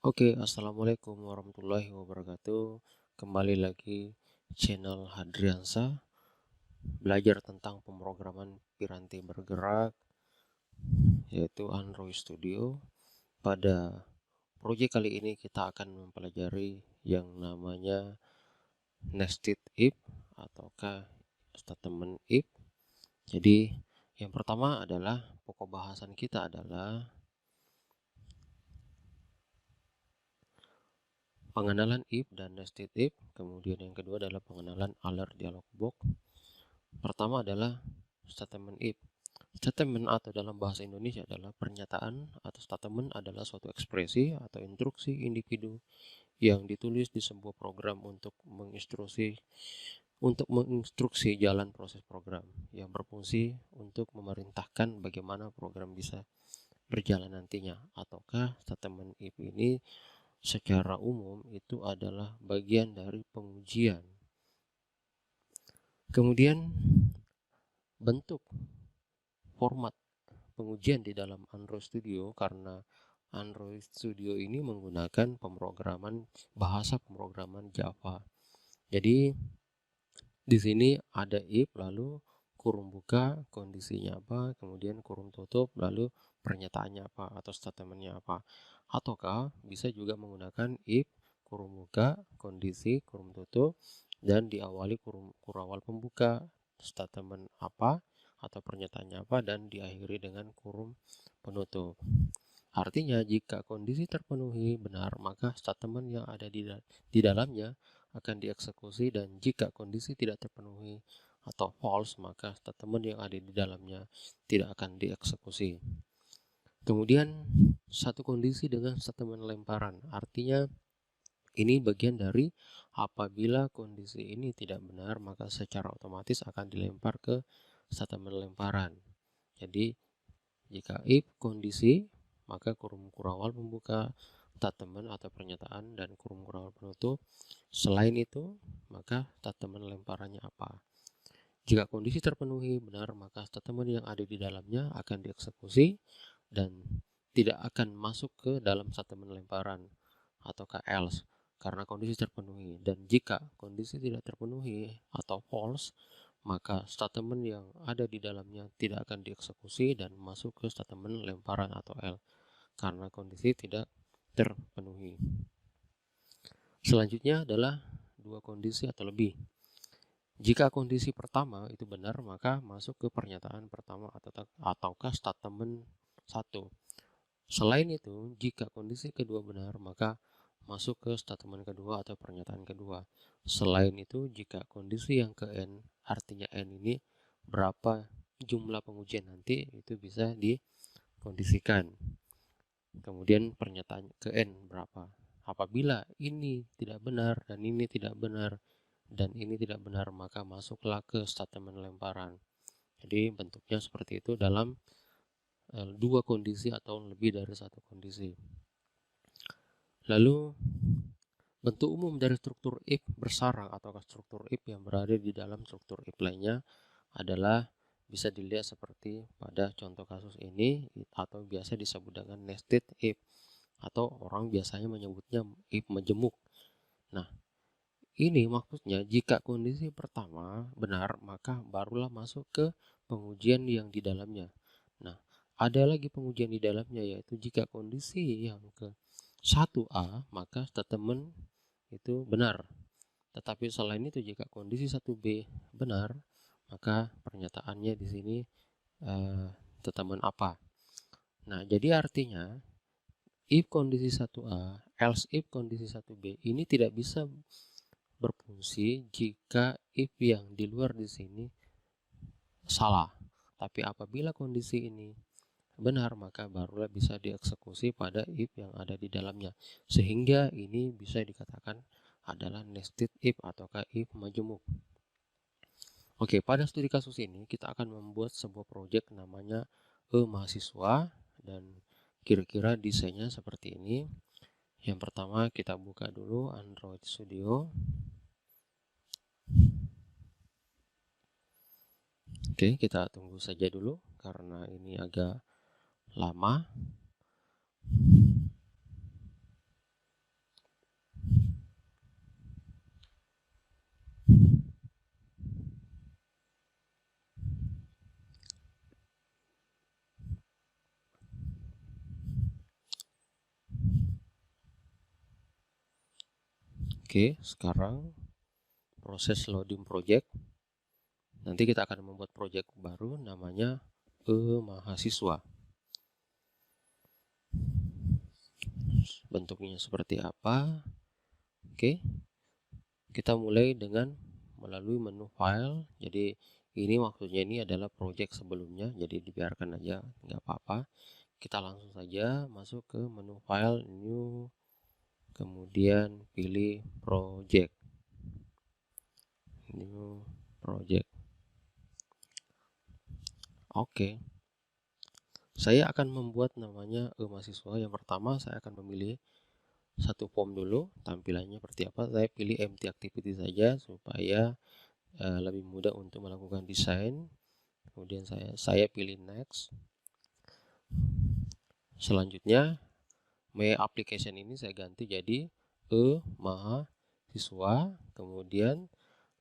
Oke, assalamualaikum warahmatullahi wabarakatuh. Kembali lagi channel Hadriansa, belajar tentang pemrograman piranti bergerak, yaitu Android Studio. Pada proyek kali ini kita akan mempelajari yang namanya nested if ataukah statement if. Jadi, yang pertama adalah pokok bahasan kita adalah pengenalan if dan nested if. Kemudian yang kedua adalah pengenalan alert dialog box. Pertama adalah statement if. Statement atau dalam bahasa Indonesia adalah pernyataan atau statement adalah suatu ekspresi atau instruksi individu yang ditulis di sebuah program untuk menginstruksi jalan proses program yang berfungsi untuk memerintahkan bagaimana program bisa berjalan nantinya. Ataukah statement if ini secara umum itu adalah bagian dari pengujian. Kemudian bentuk format pengujian di dalam Android Studio, karena Android Studio ini menggunakan bahasa pemrograman Java. Jadi di sini ada if, lalu kurung buka kondisinya apa, kemudian kurung tutup, lalu pernyataannya apa atau statementnya apa. Ataukah bisa juga menggunakan if kurung buka kondisi kurung tutup dan diawali kurawal pembuka statement apa atau pernyataannya apa dan diakhiri dengan kurung penutup. Artinya jika kondisi terpenuhi benar, maka statement yang ada di dalamnya akan dieksekusi, dan jika kondisi tidak terpenuhi atau false, maka statement yang ada di dalamnya tidak akan dieksekusi. Kemudian satu kondisi dengan statement lemparan, artinya ini bagian dari apabila kondisi ini tidak benar, maka secara otomatis akan dilempar ke statement lemparan. Jadi jika if kondisi, maka kurung kurawal pembuka statement atau pernyataan dan kurung kurawal penutup. Selain itu, maka statement lemparannya apa. Jika kondisi terpenuhi benar, maka statement yang ada di dalamnya akan dieksekusi dan tidak akan masuk ke dalam statement lemparan ataukah else karena kondisi terpenuhi. Dan jika kondisi tidak terpenuhi atau false, maka statement yang ada di dalamnya tidak akan dieksekusi dan masuk ke statement lemparan atau L karena kondisi tidak terpenuhi. Selanjutnya adalah dua kondisi atau lebih. Jika kondisi pertama itu benar, maka masuk ke pernyataan pertama ataukah statement 1. Selain itu, jika kondisi kedua benar, maka masuk ke statement kedua atau pernyataan kedua. Selain itu, jika kondisi yang ke N, artinya N ini berapa jumlah pengujian nanti, itu bisa dikondisikan. Kemudian pernyataan ke N berapa. Apabila ini tidak benar dan ini tidak benar dan ini tidak benar, maka masuklah ke statement lemparan. Jadi bentuknya seperti itu dalam dua kondisi atau lebih dari satu kondisi. Lalu bentuk umum dari struktur if bersarang atau struktur if yang berada di dalam struktur if lainnya adalah bisa dilihat seperti pada contoh kasus ini atau biasa disebut dengan nested if atau orang biasanya menyebutnya if majemuk. Nah, ini maksudnya jika kondisi pertama benar, maka barulah masuk ke pengujian yang di dalamnya. Nah, ada lagi pengujian di dalamnya, yaitu jika kondisi yang ke 1A, maka statement itu benar. Tetapi selain itu jika kondisi 1B benar, maka pernyataannya di sini statement apa. Nah, jadi artinya if kondisi 1A, else if kondisi 1B ini tidak bisa berfungsi jika if yang di luar di sini salah. Tapi apabila kondisi ini benar, maka barulah bisa dieksekusi pada if yang ada di dalamnya. Sehingga ini bisa dikatakan adalah nested if ataukah if majemuk. Oke, pada studi kasus ini kita akan membuat sebuah proyek namanya mahasiswa, dan kira-kira desainnya seperti ini. Yang pertama kita buka dulu Android Studio. Oke, kita tunggu saja dulu karena ini agak lama. Oke, sekarang proses loading project. Nanti kita akan membuat project baru namanya mahasiswa. Bentuknya seperti apa? Oke, kita mulai dengan melalui menu file. Jadi ini maksudnya ini adalah project sebelumnya, jadi dibiarkan aja, nggak apa-apa. Kita langsung saja masuk ke menu file, new, kemudian pilih project, new project. Oke, saya akan membuat namanya mahasiswa. Yang pertama saya akan memilih satu form dulu, tampilannya seperti apa. Saya pilih empty activity saja supaya lebih mudah untuk melakukan desain. Kemudian saya pilih next. Selanjutnya my application ini saya ganti jadi mahasiswa. Kemudian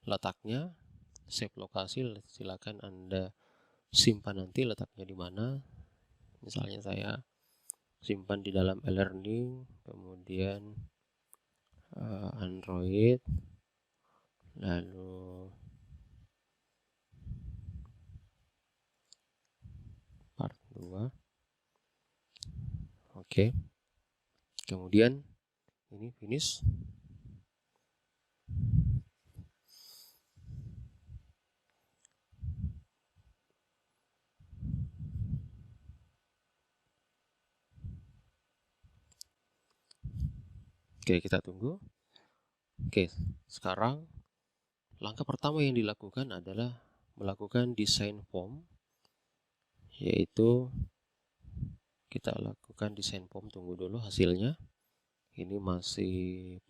letaknya save lokasi, silakan Anda simpan nanti letaknya di mana. Misalnya saya simpan di dalam e-learning, kemudian Android, lalu part 2. Oke, kemudian ini finish. Oke, kita tunggu. Oke, sekarang langkah pertama yang dilakukan adalah melakukan desain form, yaitu kita lakukan desain form. Tunggu dulu hasilnya, ini masih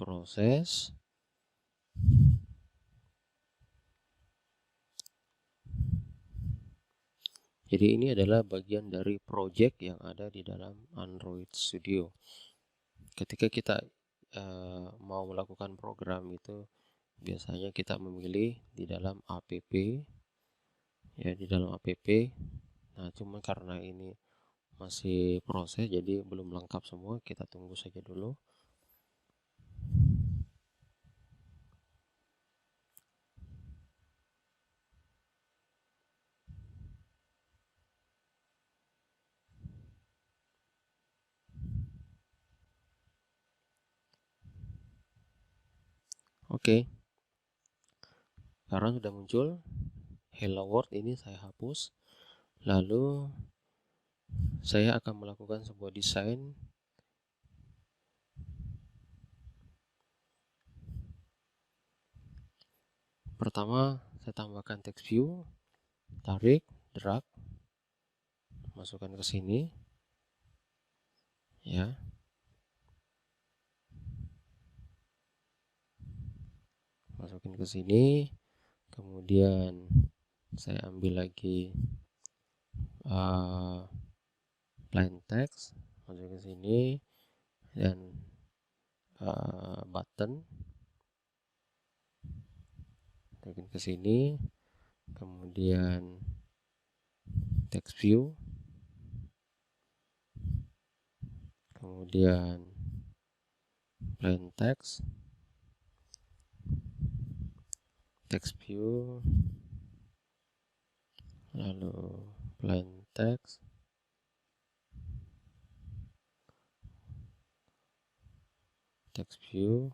proses. Jadi ini adalah bagian dari project yang ada di dalam Android Studio. Ketika kita mau melakukan program itu biasanya kita memilih di dalam app, ya, di dalam app. Nah, cuma karena ini masih proses jadi belum lengkap semua, kita tunggu saja dulu. Oke, sekarang sudah muncul hello world, ini saya hapus. Lalu saya akan melakukan sebuah desain. Pertama saya tambahkan text view, tarik, drag, masukkan ke sini, ya. Masukin ke sini, kemudian saya ambil lagi plain text, masukin ke sini, dan button, masukin ke sini, kemudian text view, kemudian plain text, text view, lalu plain text, text view,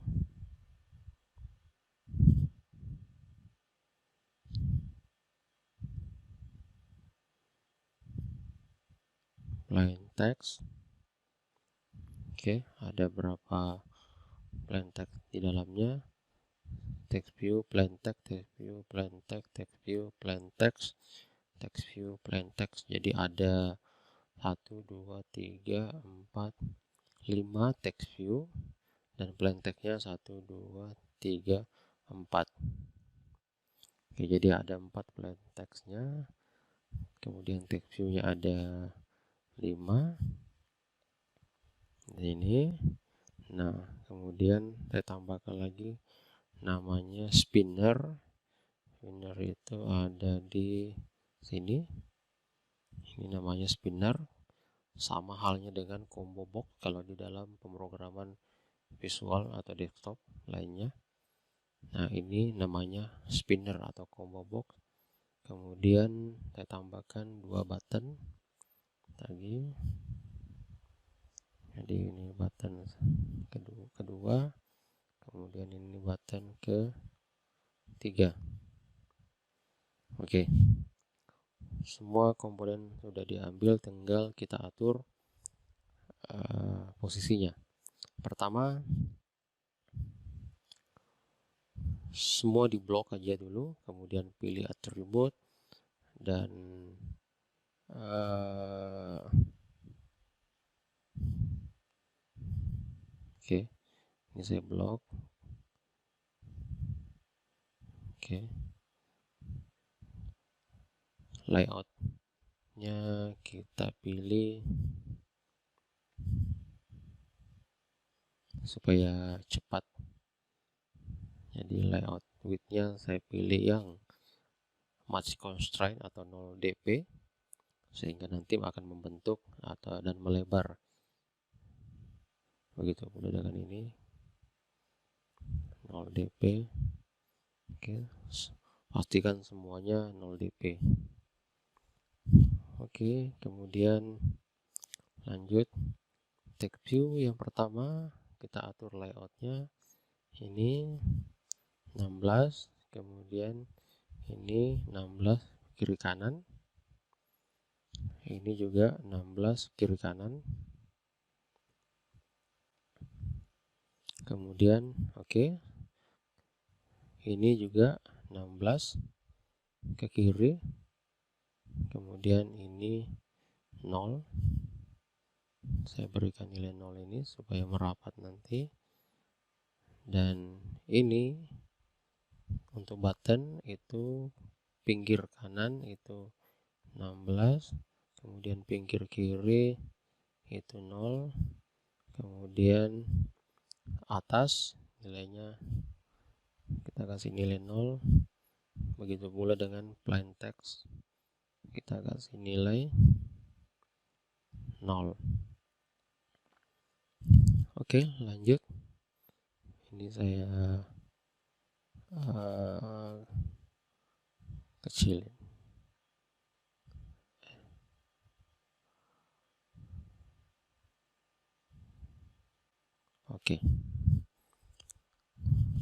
plain text. Oke, ada berapa plain text di dalamnya? Text view, plain text, text view, plain text, text view, plain text, text view, plain text. Jadi ada 1, 2, 3, 4, 5 text view, dan plain textnya 1, 2, 3, 4. Oke, jadi ada 4 plain textnya. Kemudian text view-nya ada 5 ini. Nah, kemudian saya tambahkan lagi namanya spinner. Spinner itu ada di sini. Ini namanya spinner. Sama halnya dengan combo box kalau di dalam pemrograman visual atau desktop lainnya. Nah, ini namanya spinner atau combo box. Kemudian saya tambahkan 2 button lagi. Jadi ini button kedua, kemudian ini button ketiga. Oke, semua komponen sudah diambil, tinggal kita atur posisinya. Pertama, semua di blok aja dulu, kemudian pilih atribut dan oke, ini saya blok. Oke, layoutnya kita pilih supaya cepat. Jadi layout widthnya saya pilih yang match constraint atau 0 dp, sehingga nanti akan membentuk dan melebar. Begitu pula dengan ini 0 dp. Oke, pastikan semuanya 0 dp. Oke, kemudian lanjut text view yang pertama, kita atur layoutnya ini 16, kemudian ini 16 kiri kanan, ini juga 16 kiri kanan. Kemudian oke, ini juga 16 ke kiri, kemudian ini 0. Saya berikan nilai 0 ini supaya merapat nanti. Dan ini untuk button itu pinggir kanan itu 16, kemudian pinggir kiri itu 0, kemudian atas nilainya kita kasih nilai 0. Begitu pula dengan plain text, kita kasih nilai 0. Oke, lanjut. Ini saya kecilin. Oke,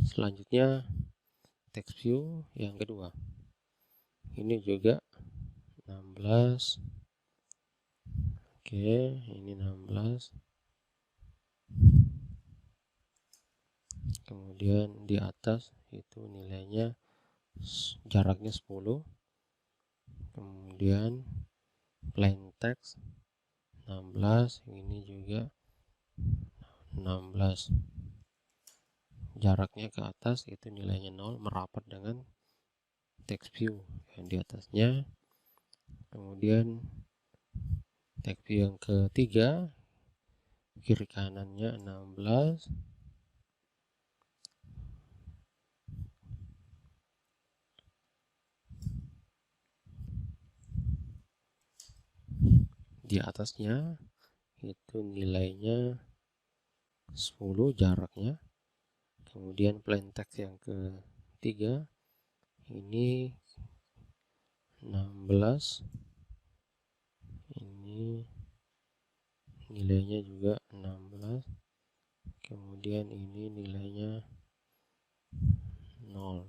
selanjutnya text view yang kedua, ini juga 16. Oke, ini 16, kemudian di atas itu nilainya jaraknya 10, kemudian plain text 16, ini juga 16, jaraknya ke atas itu nilainya 0, merapat dengan text view yang di atasnya. Kemudian text view yang ketiga, kiri kanannya 16, di atasnya itu nilainya 10 jaraknya. Kemudian plain text yang ketiga ini 16, ini nilainya juga 16, kemudian ini nilainya 0.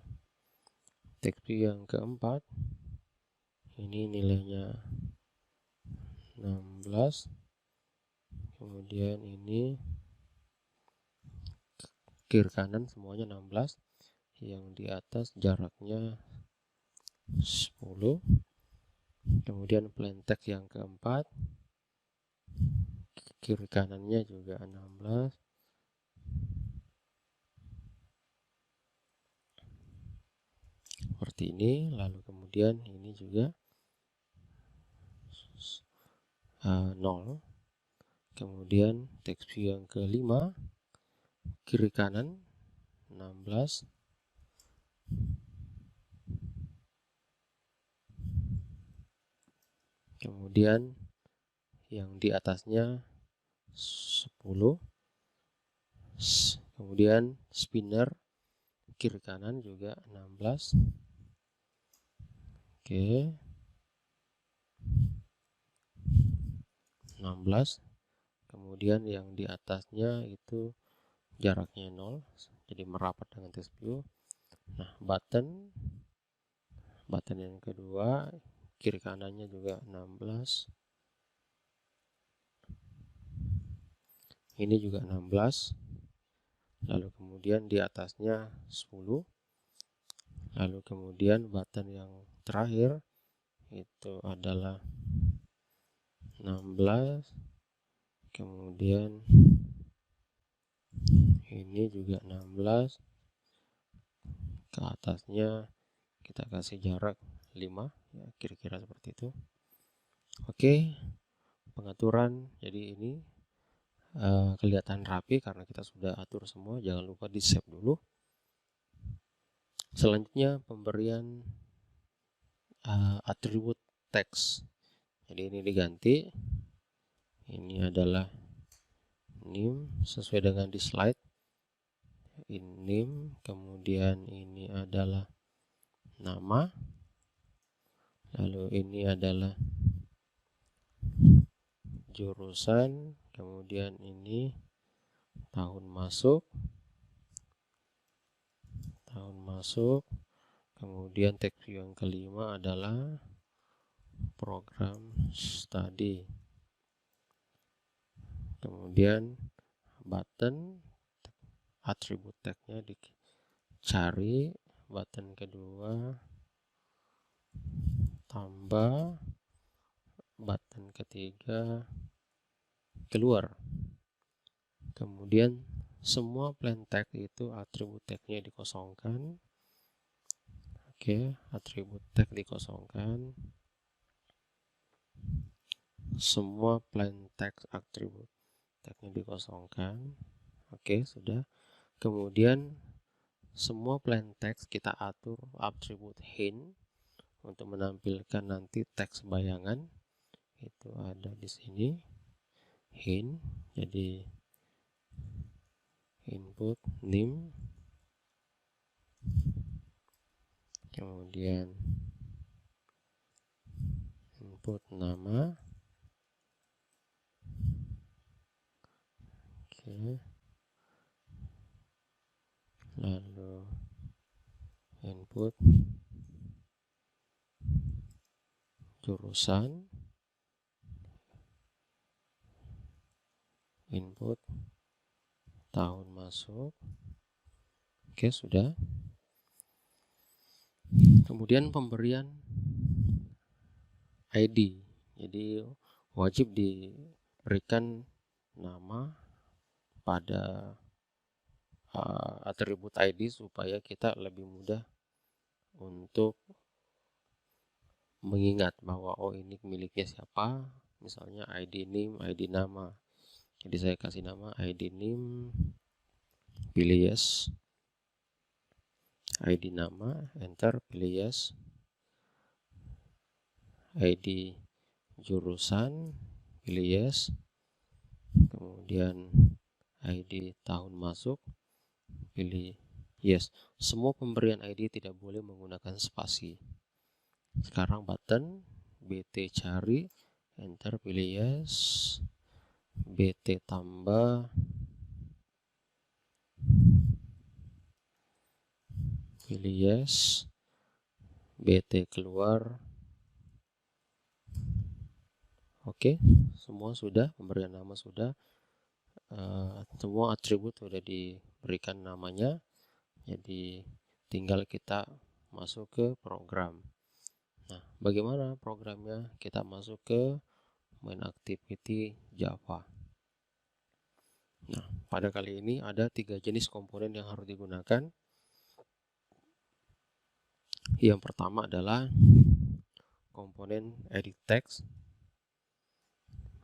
Text view yang keempat ini nilainya 16, kemudian ini kiri kanan semuanya 16, yang di atas jaraknya 10, kemudian plain text yang keempat kiri kanannya juga 16, seperti ini. Lalu kemudian ini juga 0. Kemudian text view yang kelima, kiri kanan 16, kemudian yang di atasnya 10, Kemudian spinner kiri kanan juga 16. Oke. 16. Kemudian yang di atasnya itu jaraknya 0, jadi merapat dengan test view. Nah, button yang kedua kiri kanannya juga 16. Ini juga 16. Lalu kemudian di atasnya 10. Lalu kemudian button yang terakhir itu adalah 16. Kemudian ini juga 16. Ke atasnya kita kasih jarak 5, ya kira-kira seperti itu. Oke, pengaturan jadi ini kelihatan rapi karena kita sudah atur semua. Jangan lupa di save dulu. Selanjutnya pemberian atribut teks. Jadi ini diganti. Ini adalah name sesuai dengan di slide. Ini name, kemudian ini adalah nama. Lalu ini adalah jurusan, kemudian ini tahun masuk, kemudian teks yang kelima adalah program studi. Kemudian button atribut tagnya dicari, button kedua tambah, button ketiga keluar. Kemudian semua plain text itu atribut tagnya dikosongkan. Oke, atribut tag dikosongkan. Semua plain text atribut tagnya dikosongkan. Oke, sudah. Kemudian semua plain text kita atur atribut hint untuk menampilkan nanti teks bayangan. Itu ada di sini hint. Jadi input name, kemudian input nama. Oke. Lalu input jurusan, input tahun masuk. Oke, sudah. Kemudian pemberian ID. Jadi wajib diberikan nama pada atribut ID supaya kita lebih mudah untuk mengingat bahwa oh ini miliknya siapa. Misalnya ID name, ID nama. Jadi saya kasih nama ID name, pilih yes. ID nama, enter, pilih yes. ID jurusan, pilih yes. Kemudian ID tahun masuk, pilih yes. Semua pemberian ID tidak boleh menggunakan spasi. Sekarang button BT cari, enter, pilih yes. BT tambah, pilih yes. BT keluar. Oke, semua sudah, pemberian nama sudah, semua atribut sudah diberikan namanya. Jadi tinggal kita masuk ke program. Nah, bagaimana programnya? Kita masuk ke main activity Java. Nah, pada kali ini ada 3 jenis komponen yang harus digunakan. Yang pertama adalah komponen edit text,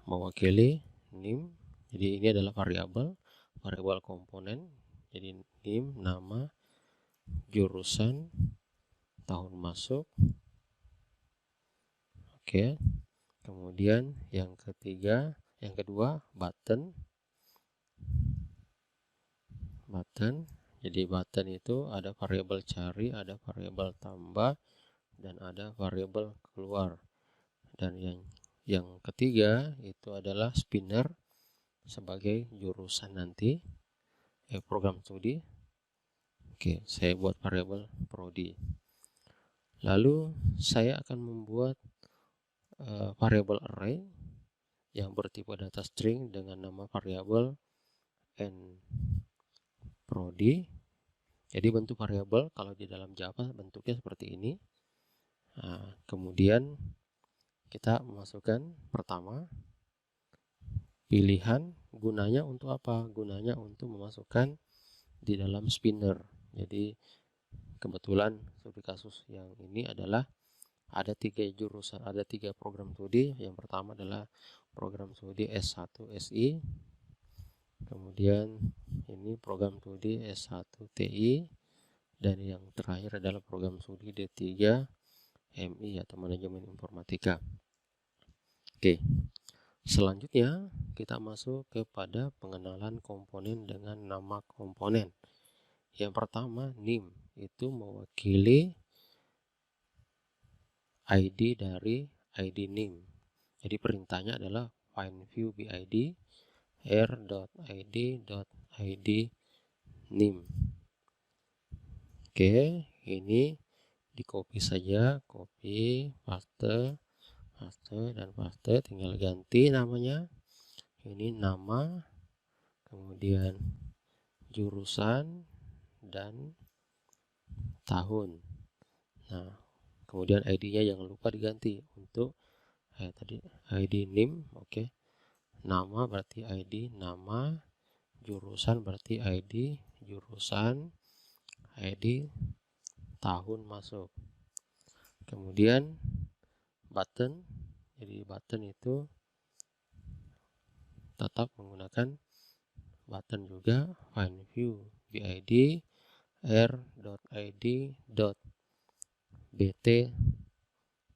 mewakili name. Jadi ini adalah variabel komponen. Jadi name, nama, jurusan, tahun masuk. Oke. Kemudian yang kedua button button. Jadi button itu ada variabel cari, ada variabel tambah, dan ada variabel keluar. Dan yang ketiga itu adalah spinner sebagai jurusan nanti program studi. Oke, saya buat variabel prodi. Lalu saya akan membuat variabel array yang bertipe data string dengan nama variabel n prodi. Jadi bentuk variabel kalau di dalam Java bentuknya seperti ini. Nah, kemudian kita memasukkan pertama pilihan, gunanya untuk apa? Gunanya untuk memasukkan di dalam spinner. Jadi kebetulan studi kasus yang ini adalah ada 3 jurusan, ada 3 program studi. Yang pertama adalah program studi S1 SI, kemudian ini program studi S1 TI, dan yang terakhir adalah program studi D3 MI atau manajemen informatika. Oke, selanjutnya kita masuk kepada pengenalan komponen dengan nama komponen. Yang pertama name, itu mewakili ID dari ID name. Jadi perintahnya adalah find view BID r.id.id name. Oke, ini di copy saja, copy, paste, dan paste, tinggal ganti namanya. Ini nama, kemudian jurusan dan tahun. Nah, kemudian ID-nya jangan lupa diganti untuk tadi ID name. Oke. Nama berarti ID nama, jurusan berarti ID jurusan, ID tahun masuk. Kemudian button, jadi button itu tetap menggunakan button juga, find view BID r.id.bt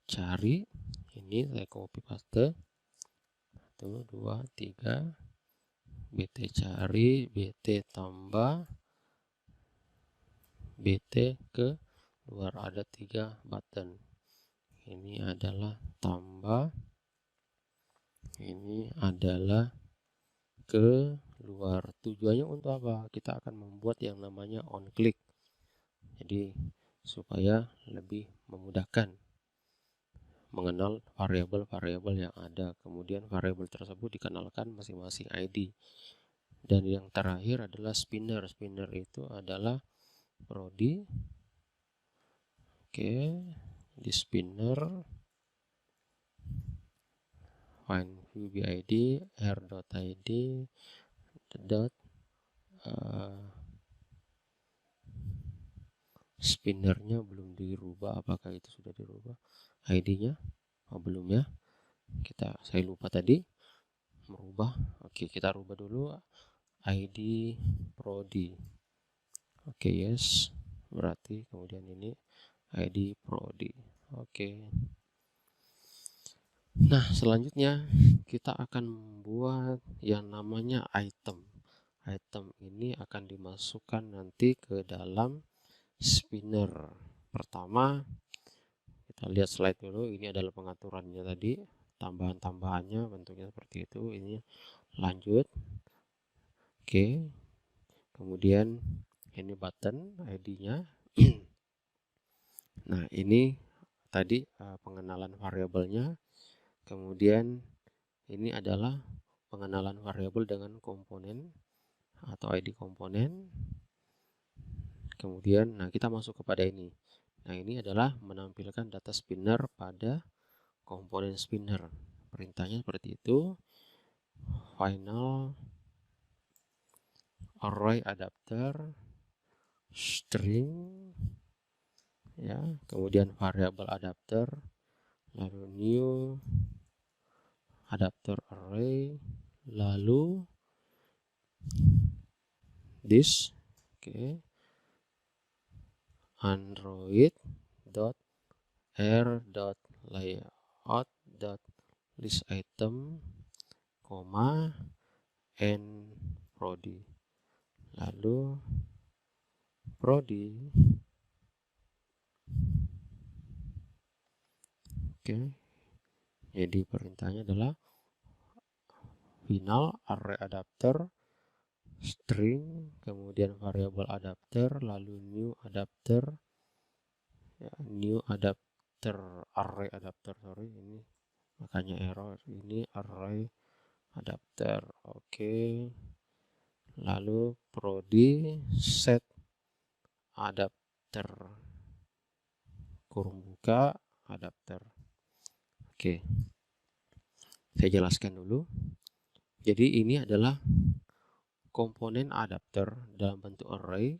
cari. Ini saya copy paste, 1 2 3, bt cari, bt tambah, bt ke luar. Ada 3 button. Ini adalah tambah, ini adalah keluar. Tujuannya untuk apa? Kita akan membuat yang namanya on click. Jadi supaya lebih memudahkan mengenal variabel-variabel yang ada. Kemudian variabel tersebut dikenalkan masing-masing ID. Dan yang terakhir adalah spinner. Spinner itu adalah prodi. Oke, di spinner find view BID r.id dot spinnernya belum dirubah. Apakah itu sudah dirubah ID-nya? Oh, belum ya. Saya lupa tadi merubah. Oke, kita rubah dulu ID prodi. Oke, yes. Berarti kemudian ini ID prodi. Oke. Nah, selanjutnya kita akan membuat yang namanya item. Item ini akan dimasukkan nanti ke dalam spinner. Pertama, kita lihat slide dulu. Ini adalah pengaturannya tadi, tambahan-tambahannya bentuknya seperti itu. Ini lanjut. Oke. Kemudian ini button ID-nya. Nah, ini tadi pengenalan variabelnya. Kemudian ini adalah pengenalan variabel dengan komponen atau ID komponen. Kemudian kita masuk kepada ini. Nah, ini adalah menampilkan data spinner pada komponen spinner. Perintahnya seperti itu. Final array adapter string, ya, kemudian variabel adapter, lalu new adapter array, lalu this. Oke. Android dot r dot layout dot list item, n prodi. lalu prodi. Oke, jadi perintahnya adalah final array adapter string, kemudian variabel adapter, lalu new adapter, ya, new adapter array adapter, sorry ini makanya error, ini array adapter. Oke, lalu prodi set adapter kurung buka adapter. Oke, saya jelaskan dulu. Jadi ini adalah komponen adapter dalam bentuk array,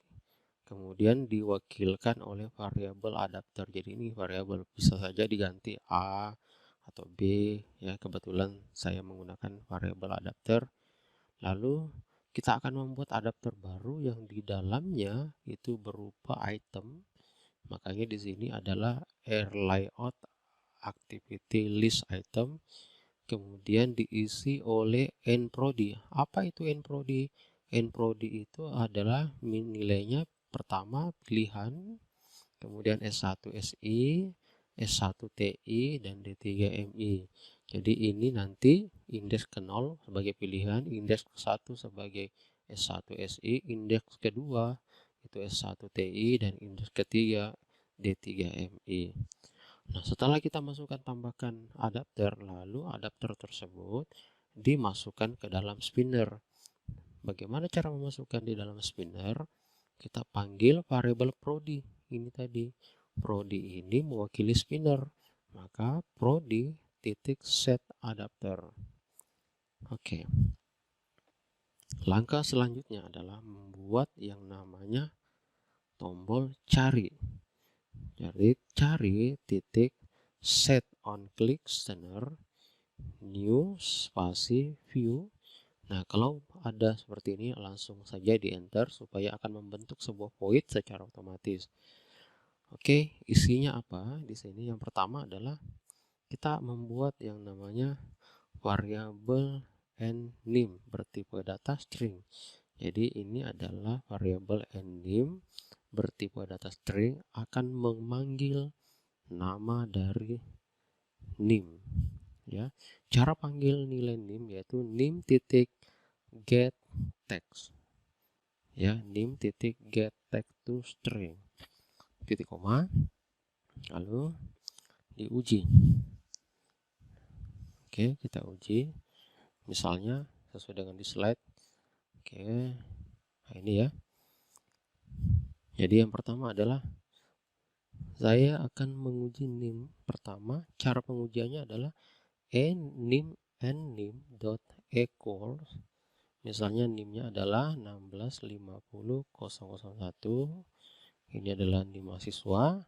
kemudian diwakilkan oleh variabel adapter. Jadi ini variabel bisa saja diganti A atau B, ya kebetulan saya menggunakan variabel adapter. Lalu kita akan membuat adapter baru yang di dalamnya itu berupa item. Makanya di sini adalah layout activity list item, kemudian diisi oleh nprodi. Apa itu nprodi? Nprodi itu adalah nilainya pertama pilihan, kemudian S1 SI, S1 TI, dan D3 MI. Jadi ini nanti indeks ke 0 sebagai pilihan, indeks ke 1 sebagai S1 SI, indeks kedua itu S1 TI, dan indeks ketiga D3 MI. Nah, setelah kita masukkan tambahkan adapter, lalu adapter tersebut dimasukkan ke dalam spinner. Bagaimana cara memasukkan di dalam spinner? Kita panggil variabel prodi. Ini tadi, prodi ini mewakili spinner. Maka prodi titik set adapter. Oke. Langkah selanjutnya adalah membuat yang namanya tombol cari. Jadi cari titik set on click center new spasi view. Nah, kalau ada seperti ini langsung saja di enter supaya akan membentuk sebuah void secara otomatis. Oke, isinya apa? Di sini yang pertama adalah kita membuat yang namanya variabel name bertipe data string. Jadi ini adalah variabel name bertipe data string akan memanggil nama dari name, ya. Cara panggil nilai name yaitu name titik get text, ya, name titik get text to string titik koma, lalu diuji. Oke, kita uji misalnya sesuai dengan di slide. Oke, nah ini ya. Jadi yang pertama adalah saya akan menguji name. Pertama, cara pengujiannya adalah name dot equals, misalnya NIM-nya adalah 1650001. Ini adalah NIM mahasiswa,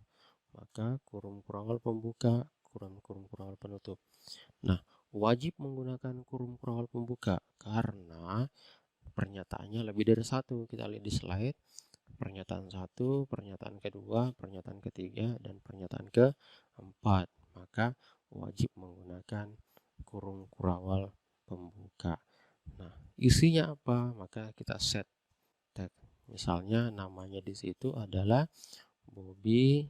maka kurung kurawal pembuka, kurung kurawal penutup. Nah, wajib menggunakan kurung kurawal pembuka karena pernyataannya lebih dari satu. Kita lihat di slide. Pernyataan 1, pernyataan kedua, pernyataan ketiga, dan pernyataan keempat. Maka wajib menggunakan kurung kurawal pembuka. Nah, isinya apa? Maka kita set tag. Misalnya namanya di situ adalah Bobby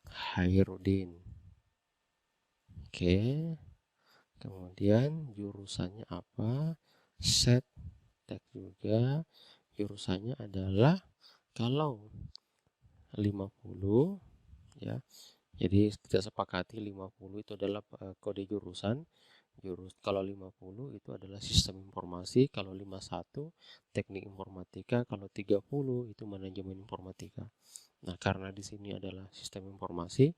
Hairudin. Oke. Kemudian jurusannya apa? Set tag juga. Jurusannya adalah kalau 50, ya. Jadi kita sepakati 50 itu adalah kode jurusan. Kalau 50 itu adalah sistem informasi, kalau 51 teknik informatika, kalau 30 itu manajemen informatika. Nah, karena di sini adalah sistem informasi,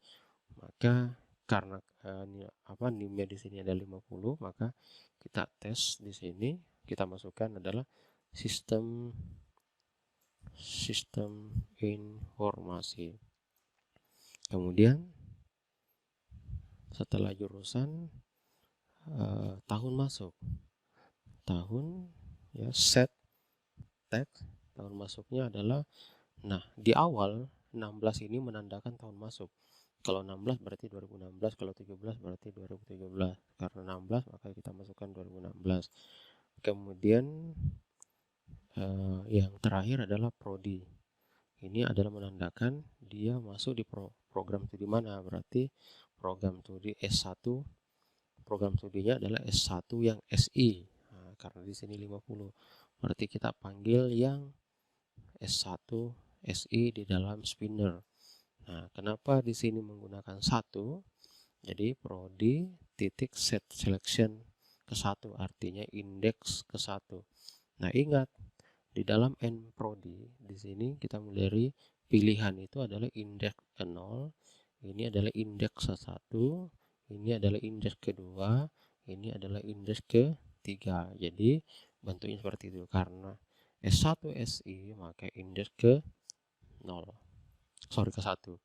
maka karena NIM-nya di sini ada 50, maka kita tes di sini, kita masukkan adalah sistem informasi. Kemudian setelah jurusan, tahun masuk, tahun, ya, set tag tahun masuknya adalah, nah, di awal 16 ini menandakan tahun masuk. Kalau 16 berarti 2016, kalau 17 berarti 2017. Karena 16 maka kita masukkan 2016. Kemudian Yang terakhir adalah prodi. Ini adalah menandakan dia masuk di program studi mana. Berarti program studi S1, program studinya adalah S1 yang SI. Nah, karena di sini 50. Berarti kita panggil yang S1 SI di dalam spinner. Nah, kenapa di sini menggunakan 1? Jadi prodi titik set selection ke 1, artinya indeks ke 1. Nah, ingat di dalam N prodi di sini kita dari pilihan itu adalah indeks ke 0, ini adalah indeks ke 1, ini adalah indeks kedua, ini adalah indeks ketiga. Jadi bentuknya seperti itu. Karena S1 SI maka indeks ke 0. Sorry, ke 1.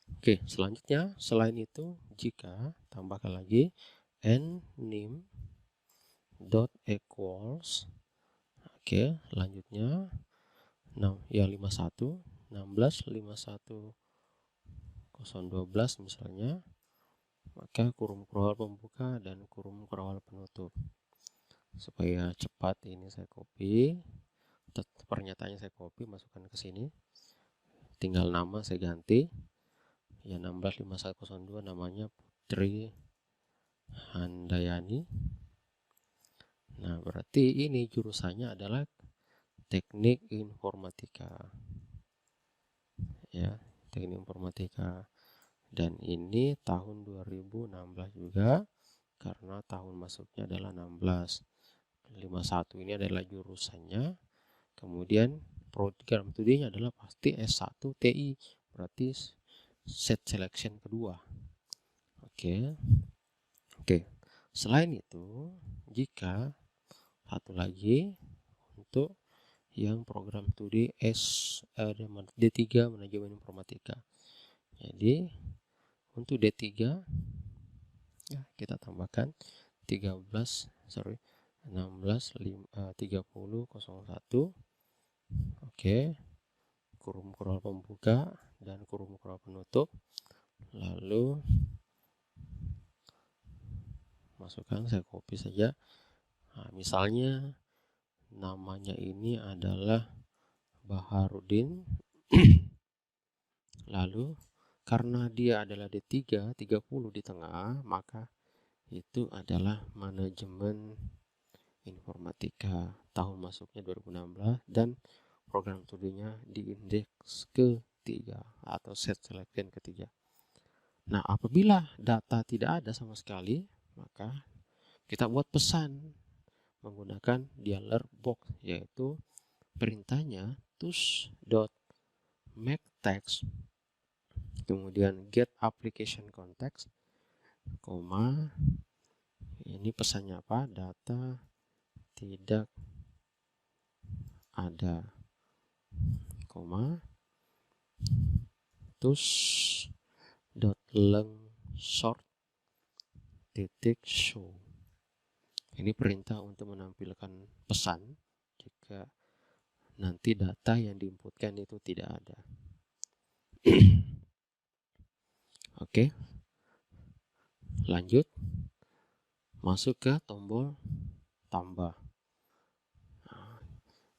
Oke, selanjutnya selain itu jika tambahkan lagi n nim dot equals. Oke, lanjutnya 51 16 51 012 misalnya, maka kurung kurung pembuka dan kurung kurung penutup. Supaya cepat ini saya copy, pernyataannya saya copy masukkan ke sini, tinggal nama saya ganti ya 165102, namanya Putri Handayani. Nah, berarti ini jurusannya adalah teknik informatika ya, teknik informatika. Dan ini tahun 2016 juga karena tahun masuknya adalah 16. 51 ini adalah jurusannya. Kemudian program studinya adalah pasti S1 TI, berarti set selection kedua. Oke. Selain itu, jika satu lagi untuk yang program studi D3 manajemen informatika. Jadi untuk D3 ya, kita tambahkan 3001. Oke, kurung kurung pembuka dan kurung kurung penutup, lalu masukkan, saya copy saja. Nah, misalnya namanya ini adalah Baharudin. Lalu karena dia adalah D3 30 di tengah, maka itu adalah manajemen informatika, tahun masuknya 2016 dan program studinya di indeks ketiga atau set selection ketiga. Nah, apabila data tidak ada sama sekali, maka kita buat pesan menggunakan dialog box, yaitu perintahnya tus.makeText, kemudian get application context, koma, ini pesannya apa? Data tidak ada, koma, tus.length titik show. Ini perintah untuk menampilkan pesan jika nanti data yang diinputkan itu tidak ada. Oke, lanjut, masuk ke tombol tambah. Nah,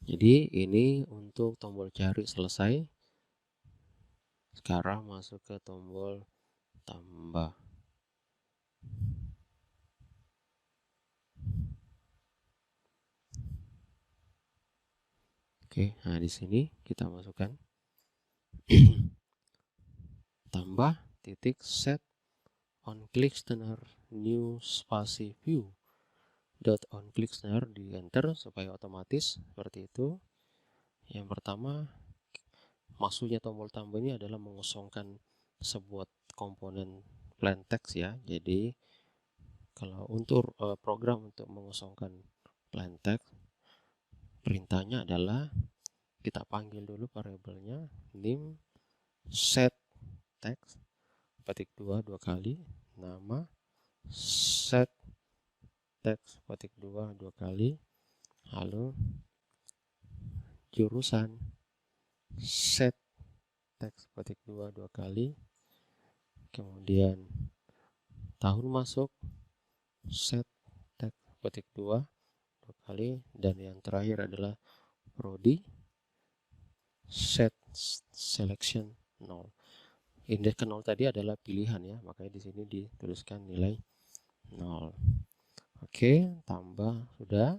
jadi ini untuk tombol cari selesai. Sekarang masuk ke tombol tambah. Oke, nah di sini kita masukkan tambah titik set on click listener new spasi view dot on click listener, di enter supaya otomatis seperti itu. Yang pertama, maksudnya tombol tambah ini adalah mengosongkan sebuah komponen plain text ya. Jadi kalau untuk program untuk mengosongkan plain text, perintahnya adalah kita panggil dulu variabelnya nim set text petik 2 kali, nama set text petik 2 kali, lalu jurusan set text petik 2 kali, kemudian tahun masuk set text petik 2 2 kali, dan yang terakhir adalah prodi set selection 0. Indeks ke 0 tadi adalah pilihan ya, makanya di sini dituliskan nilai 0. Oke, tambah sudah.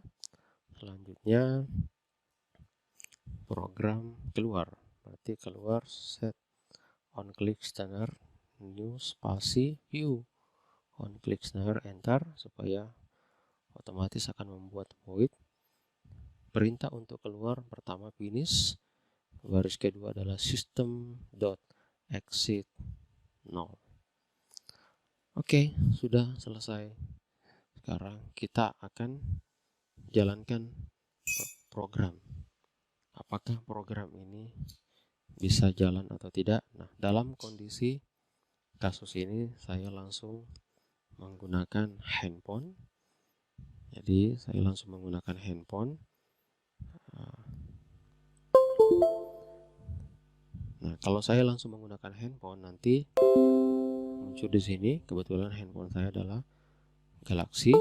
Selanjutnya program keluar, berarti keluar set on click standard new spasi view, on click standard enter, supaya otomatis akan membuat void. Perintah untuk keluar pertama finish, baris kedua adalah system.exit 0. Oke, sudah selesai. Sekarang kita akan jalankan program. Apakah program ini bisa jalan atau tidak? Nah, dalam kondisi kasus ini saya langsung menggunakan handphone. Jadi saya langsung menggunakan handphone. Nah, kalau saya langsung menggunakan handphone, nanti muncul di sini. Kebetulan handphone saya adalah Galaxy.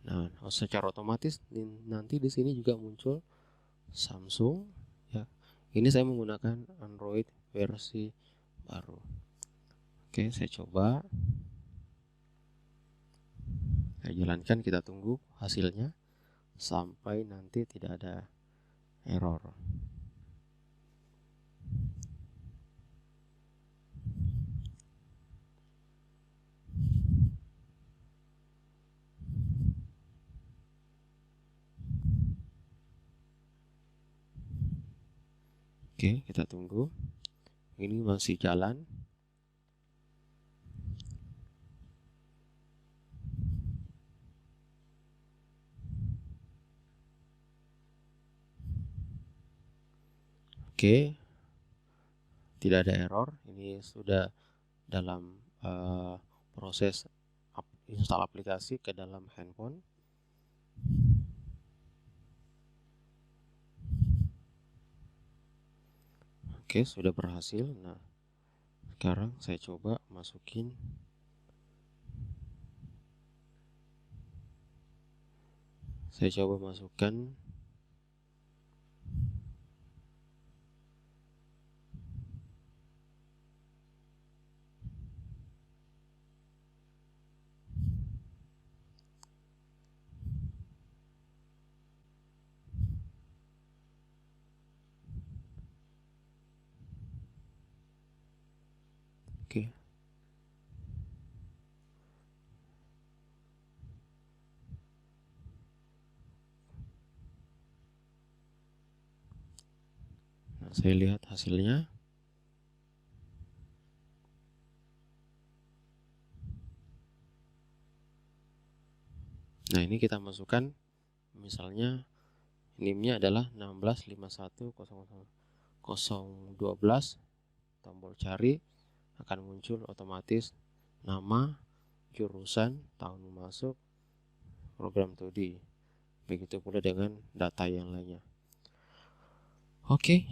Nah, secara otomatis nanti di sini juga muncul Samsung. Ya, ini saya menggunakan Android versi baru. Oke, saya coba. Saya jalankan, kita tunggu hasilnya sampai nanti tidak ada error. Oke, kita tunggu. Ini masih jalan. Oke, tidak ada error. Ini sudah dalam proses install aplikasi ke dalam handphone. Oke, sudah berhasil. Nah, sekarang saya coba masukin. Saya coba masukkan. Oke. Nah, saya lihat hasilnya. Nah, ini kita masukkan, misalnya NIM-nya adalah 16510012. Tombol cari akan muncul otomatis nama, jurusan, tahun masuk, program 2D. Begitu pula dengan data yang lainnya. Oke,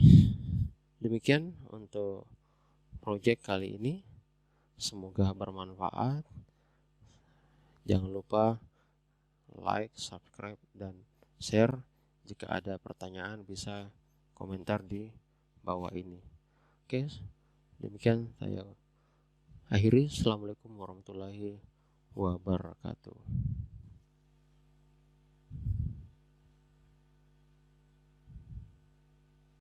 demikian untuk project kali ini. Semoga bermanfaat. Jangan lupa like, subscribe, dan share. Jika ada pertanyaan bisa komentar di bawah ini. Oke, demikian saya akhiri. Assalamualaikum warahmatullahi wabarakatuh.